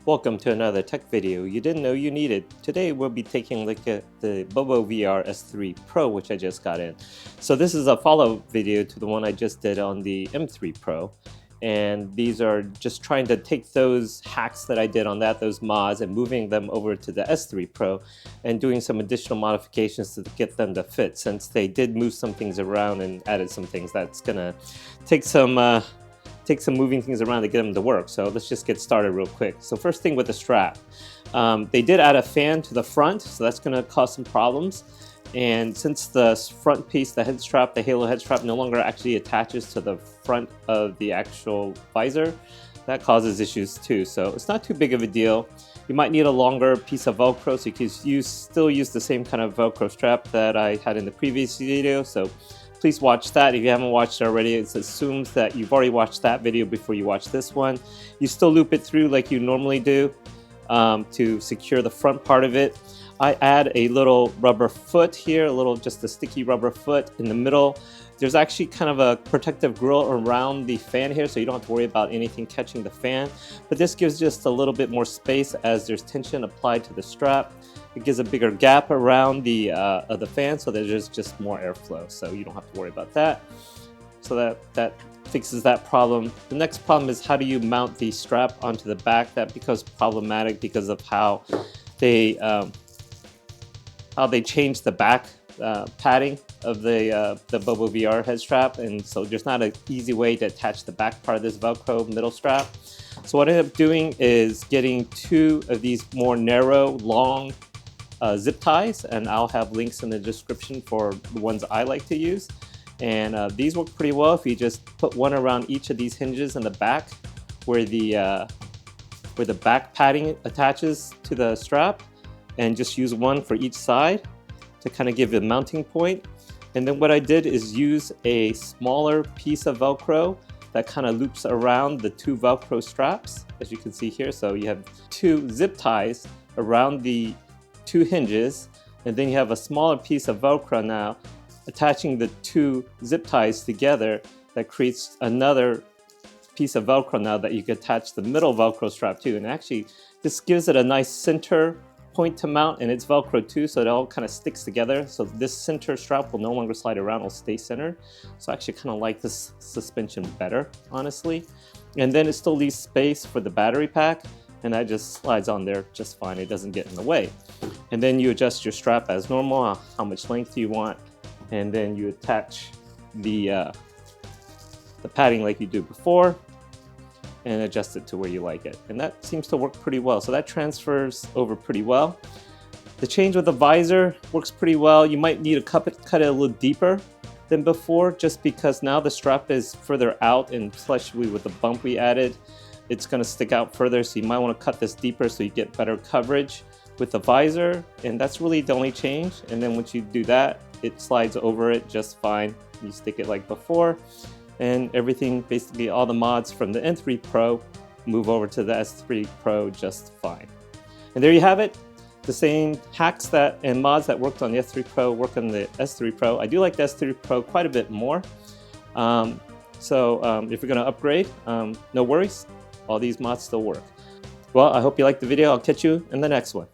Welcome to another tech video you didn't know you needed. Today we'll be taking a look at the BOBOVR S3 Pro, which I just got in. So this is a follow-up video to the one I just did on the M3 Pro. And these are just trying to take those hacks that I did on those mods, and moving them over to the S3 Pro and doing some additional modifications to get them to fit, since they did move some things around and added some things that's gonna take some moving things around to get them to work. So let's just get started real quick. So first thing with the strap, they did add a fan to the front, so that's going to cause some problems. And since the front piece, the head strap, the Halo head strap, no longer actually attaches to the front of the actual visor, that causes issues too. So it's not too big of a deal. You might need a longer piece of Velcro, so you can still use the same kind of Velcro strap that I had in the previous video. So please watch that. If you haven't watched it already, it assumes that you've already watched that video before you watch this one. You still loop it through like you normally do to secure the front part of it. I add a little rubber foot here, just a sticky rubber foot in the middle. There's actually kind of a protective grill around the fan here, so you don't have to worry about anything catching the fan. But this gives just a little bit more space as there's tension applied to the strap. It gives a bigger gap around the fan, so that there's just more airflow, so you don't have to worry about that. So that fixes that problem. The next problem is, how do you mount the strap onto the back? That becomes problematic because of how they changed the back padding of the BOBOVR head strap, and so there's not an easy way to attach the back part of this Velcro middle strap. So what I ended up doing is getting two of these more narrow, long zip ties, and I'll have links in the description for the ones I like to use. And these work pretty well if you just put one around each of these hinges in the back where the back padding attaches to the strap, and just use one for each side to kind of give it a mounting point. And then what I did is use a smaller piece of Velcro that kind of loops around the two Velcro straps, as you can see here. So you have two zip ties around the two hinges, and then you have a smaller piece of Velcro now attaching the two zip ties together. That creates another piece of Velcro now that you can attach the middle Velcro strap to. And actually this gives it a nice center point to mount, and it's Velcro too, so it all kind of sticks together. So this center strap will no longer slide around, it'll stay centered. So I actually kind of like this suspension better, honestly. And then it still leaves space for the battery pack, and that just slides on there just fine. It doesn't get in the way. And then you adjust your strap as normal, how much length you want, and then you attach the padding like you did before, and adjust it to where you like it. And that seems to work pretty well. So that transfers over pretty well. The change with the visor works pretty well. You might need to cut it a little deeper than before, just because now the strap is further out, and especially with the bump we added, it's gonna stick out further. So you might wanna cut this deeper so you get better coverage with the visor. And that's really the only change. And then once you do that, it slides over it just fine. You stick it like before, and everything, basically all the mods from the M3 Pro move over to the S3 Pro just fine. And there you have it. The same hacks and mods that worked on the S3 Pro work on the S3 Pro. I do like the S3 Pro quite a bit more. If you're gonna upgrade, no worries. All these mods still work. Well, I hope you liked the video. I'll catch you in the next one.